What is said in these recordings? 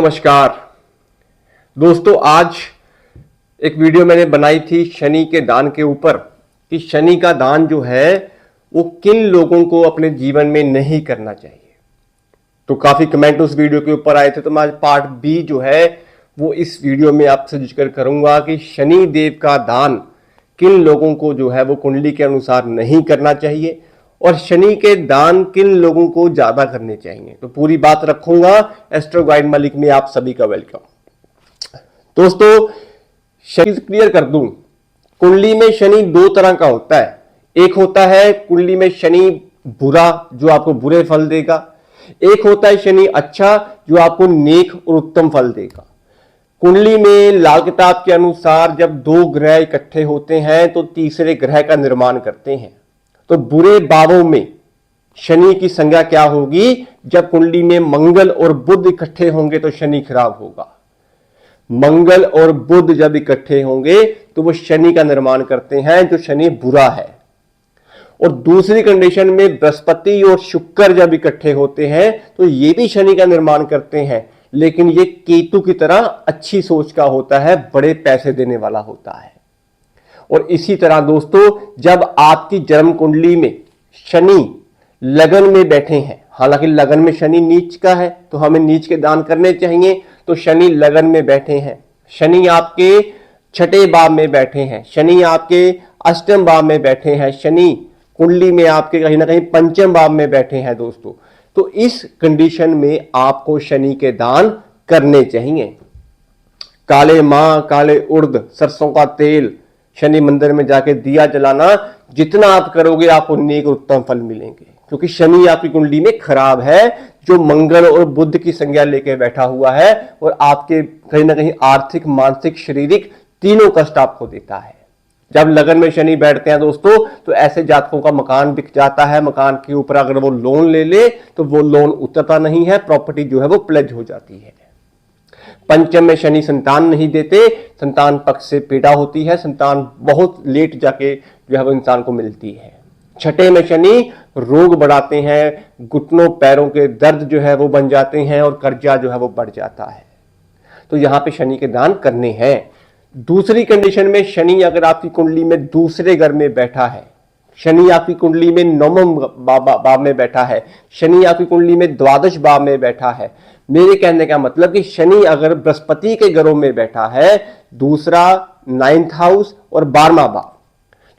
नमस्कार दोस्तों, आज एक वीडियो मैंने बनाई थी शनि के दान के ऊपर कि शनि का दान जो है वो किन लोगों को अपने जीवन में नहीं करना चाहिए। तो काफी कमेंट उस वीडियो के ऊपर आए थे, तो मैं आज पार्ट बी जो है वो इस वीडियो में आपसे जिक्र करूंगा कि शनि देव का दान किन लोगों को जो है वो कुंडली के अनुसार नहीं करना चाहिए और शनि के दान किन लोगों को ज्यादा करने चाहिए। तो पूरी बात रखूंगा। एस्ट्रो गाइड मलिक में आप सभी का वेलकम। दोस्तों, शनि क्लियर कर दूं, कुंडली में शनि दो तरह का होता है। एक होता है कुंडली में शनि बुरा, जो आपको बुरे फल देगा। एक होता है शनि अच्छा, जो आपको नेक और उत्तम फल देगा। कुंडली में लाल किताब के अनुसार जब दो ग्रह इकट्ठे होते हैं तो तीसरे ग्रह का निर्माण करते हैं। तो बुरे भावों में शनि की संज्ञा क्या होगी? जब कुंडली में मंगल और बुध इकट्ठे होंगे तो शनि खराब होगा। मंगल और बुध जब इकट्ठे होंगे तो वो शनि का निर्माण करते हैं, जो शनि बुरा है। और दूसरी कंडीशन में बृहस्पति और शुक्र जब इकट्ठे होते हैं तो ये भी शनि का निर्माण करते हैं, लेकिन ये केतु की तरह अच्छी सोच का होता है, बड़े पैसे देने वाला होता है। और इसी तरह दोस्तों, जब आपकी जन्म कुंडली में शनि लगन में बैठे हैं, हालांकि लगन में शनि नीच का है तो हमें नीच के दान करने चाहिए, तो शनि लगन में बैठे हैं, शनि आपके छठे भाव में बैठे हैं, शनि आपके अष्टम भाव में बैठे हैं, शनि कुंडली में आपके कहीं ना कहीं पंचम भाव में बैठे हैं दोस्तों, तो इस कंडीशन में आपको शनि के दान करने चाहिए। काले मां, काले उड़द, सरसों का तेल, शनि मंदिर में जाके दिया जलाना, जितना आप करोगे आपको नेक और उत्तम फल मिलेंगे, क्योंकि शनि आपकी कुंडली में खराब है, जो मंगल और बुध की संज्ञा लेके बैठा हुआ है और आपके कहीं ना कहीं आर्थिक, मानसिक, शारीरिक तीनों कष्ट आपको देता है। जब लगन में शनि बैठते हैं दोस्तों तो ऐसे जातकों का मकान बिक जाता है। मकान के ऊपर अगर वो लोन ले ले तो वो लोन उतरता नहीं है, प्रॉपर्टी जो है वो प्लेज हो जाती है। पंचम में शनि संतान नहीं देते, संतान पक्ष से पीड़ा होती है, संतान बहुत लेट जाके जो है वो इंसान को मिलती है। छठे में शनि रोग बढ़ाते हैं, घुटनों पैरों के दर्द जो है वो बन जाते हैं और कर्जा जो है वो बढ़ जाता है। तो यहां पे शनि के दान करने हैं। दूसरी कंडीशन में शनि अगर आपकी कुंडली में दूसरे घर में बैठा है, शनि आपकी कुंडली में नवम भाव में बैठा है, शनि आपकी कुंडली में द्वादश भाव में बैठा है, मेरे कहने का मतलब कि शनि अगर बृहस्पति के घरों में बैठा है, दूसरा, 9th हाउस और 12वां भाव,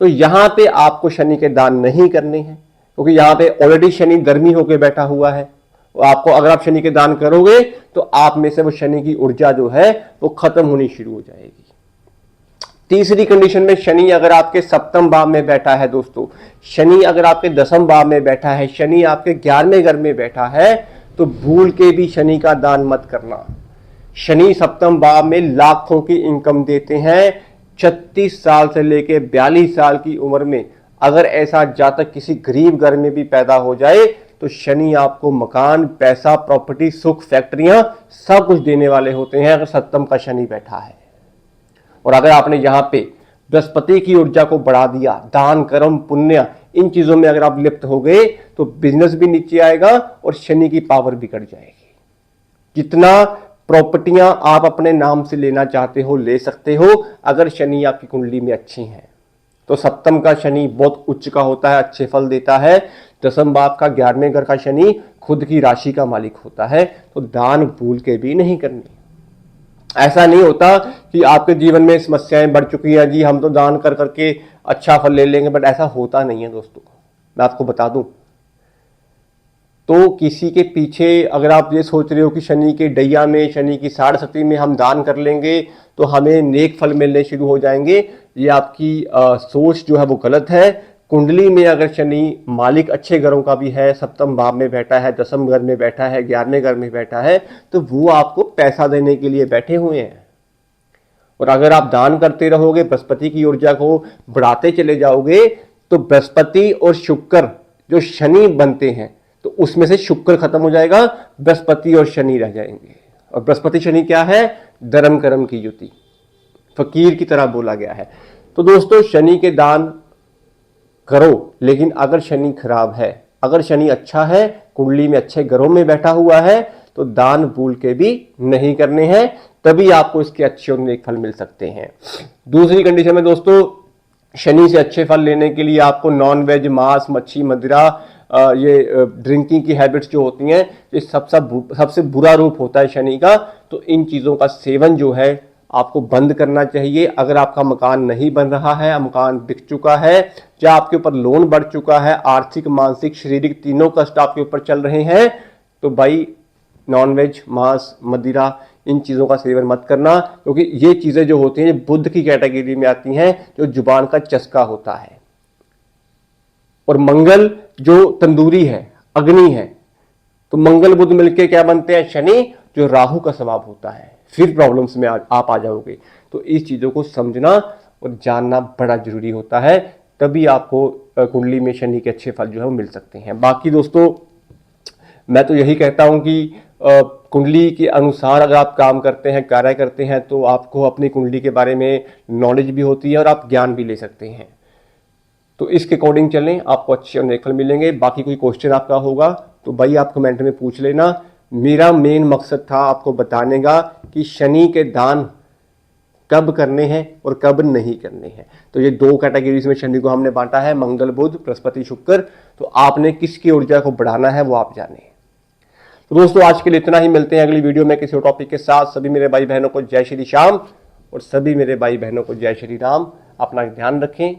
तो यहां पे आपको शनि के दान नहीं करने हैं, क्योंकि यहां पे ऑलरेडी शनि धर्मी होकर बैठा हुआ है। आपको अगर आप शनि के दान करोगे तो आप में से वो शनि की ऊर्जा जो है वो खत्म होनी शुरू हो जाएगी। तीसरी कंडीशन में शनि अगर आपके सप्तम भाव में बैठा है दोस्तों, शनि अगर आपके दसम भाव में बैठा है, शनि आपके 11वें घर में बैठा है, तो भूल के भी शनि का दान मत करना। शनि सप्तम भाव में लाखों की इनकम देते हैं। 36 साल से लेकर 42 साल की उम्र में अगर ऐसा जातक किसी गरीब घर में भी पैदा हो जाए तो शनि आपको मकान, पैसा, प्रॉपर्टी, सुख, फैक्ट्रियां सब कुछ देने वाले होते हैं, अगर सप्तम का शनि बैठा है। और अगर आपने यहां पे बृहस्पति की ऊर्जा को बढ़ा दिया, दान, कर्म, पुण्य, इन चीजों में अगर आप लिप्त हो गए तो बिजनेस भी नीचे आएगा और शनि की पावर बिगड़ जाएगी। जितना प्रॉपर्टियां आप अपने नाम से लेना चाहते हो ले सकते हो, अगर शनि आपकी कुंडली में अच्छी है तो। सप्तम का शनि बहुत उच्च का होता है, अच्छे फल देता है। दसम भाव का 11वें घर का शनि खुद की राशि का मालिक होता है, तो दान भूल के भी नहीं करनी। ऐसा नहीं होता कि आपके जीवन में समस्याएं बढ़ चुकी हैं, जी हम तो दान कर करके अच्छा फल ले लेंगे, बट ऐसा होता नहीं है दोस्तों। मैं आपको बता दूं, तो किसी के पीछे अगर आप ये सोच रहे हो कि शनि के डैया में, शनि की साढ़ शक्ति में हम दान कर लेंगे तो हमें नेक फल मिलने शुरू हो जाएंगे, ये आपकी सोच जो है वो गलत है। कुंडली में अगर शनि मालिक अच्छे घरों का भी है, सप्तम भाव में बैठा है, दसम घर में बैठा है, 11वें घर में बैठा है, तो वो आपको पैसा देने के लिए बैठे हुए हैं। और अगर आप दान करते रहोगे, बृहस्पति की ऊर्जा को बढ़ाते चले जाओगे, तो बृहस्पति और शुक्र जो शनि बनते हैं तो उसमें से शुक्र खत्म हो जाएगा, बृहस्पति और शनि रह जाएंगे। और बृहस्पति शनि क्या है? धर्म कर्म की युति, फकीर की तरह बोला गया है। तो दोस्तों, शनि के दान करो, लेकिन अगर शनि खराब है, अगर शनि अच्छा है, कुंडली में अच्छे घरों में बैठा हुआ है, तो दान भूल के भी नहीं करने हैं, तभी आपको इसके अच्छे और नेक फल मिल सकते हैं। दूसरी कंडीशन में दोस्तों, शनि से अच्छे फल लेने के लिए आपको नॉन वेज, मांस, मच्छी, मदिरा, ये ड्रिंकिंग की हैबिट्स जो होती हैं, ये सबसे बुरा रूप होता है शनि का। तो इन चीज़ों का सेवन जो है आपको बंद करना चाहिए। अगर आपका मकान नहीं बन रहा है, मकान बिक चुका है, या आपके ऊपर लोन बढ़ चुका है, आर्थिक, मानसिक, शारीरिक तीनों कष्ट आपके ऊपर चल रहे हैं, तो भाई नॉनवेज, मांस, मदिरा, इन चीज़ों का सेवन मत करना, क्योंकि ये चीज़ें जो होती हैं ये बुध की कैटेगरी में आती हैं, जो जुबान का चस्का होता है। और मंगल जो तंदूरी है, अग्नि है, तो मंगल बुध मिलके क्या बनते हैं? शनि, जो राहु का स्वभाव होता है। फिर प्रॉब्लम्स में आप आ जाओगे। तो इस चीज़ों को समझना और जानना बड़ा जरूरी होता है, तभी आपको कुंडली में शनि के अच्छे फल जो है वो मिल सकते हैं। बाकी दोस्तों, मैं तो यही कहता हूं कि कुंडली के अनुसार अगर आप काम करते हैं, कार्य करते हैं, तो आपको अपनी कुंडली के बारे में नॉलेज भी होती है और आप ज्ञान भी ले सकते हैं। तो इसके अकॉर्डिंग चलें, आपको अच्छे और नेक फल मिलेंगे। बाकी कोई क्वेश्चन आपका होगा तो भाई आप कमेंट में पूछ लेना। मेरा मेन मकसद था आपको बताने का कि शनि के दान कब करने हैं और कब नहीं करने हैं। तो ये दो कैटेगरीज में शनि को हमने बांटा है, मंगल, बुध, बृहस्पति, शुक्र। तो आपने किसकी ऊर्जा को बढ़ाना है वो आप जाने। तो दोस्तों, आज के लिए इतना ही। मिलते हैं अगली वीडियो में किसी और टॉपिक के साथ। सभी मेरे भाई बहनों को जय श्री श्याम और सभी मेरे भाई बहनों को जय श्री राम। अपना ध्यान रखें।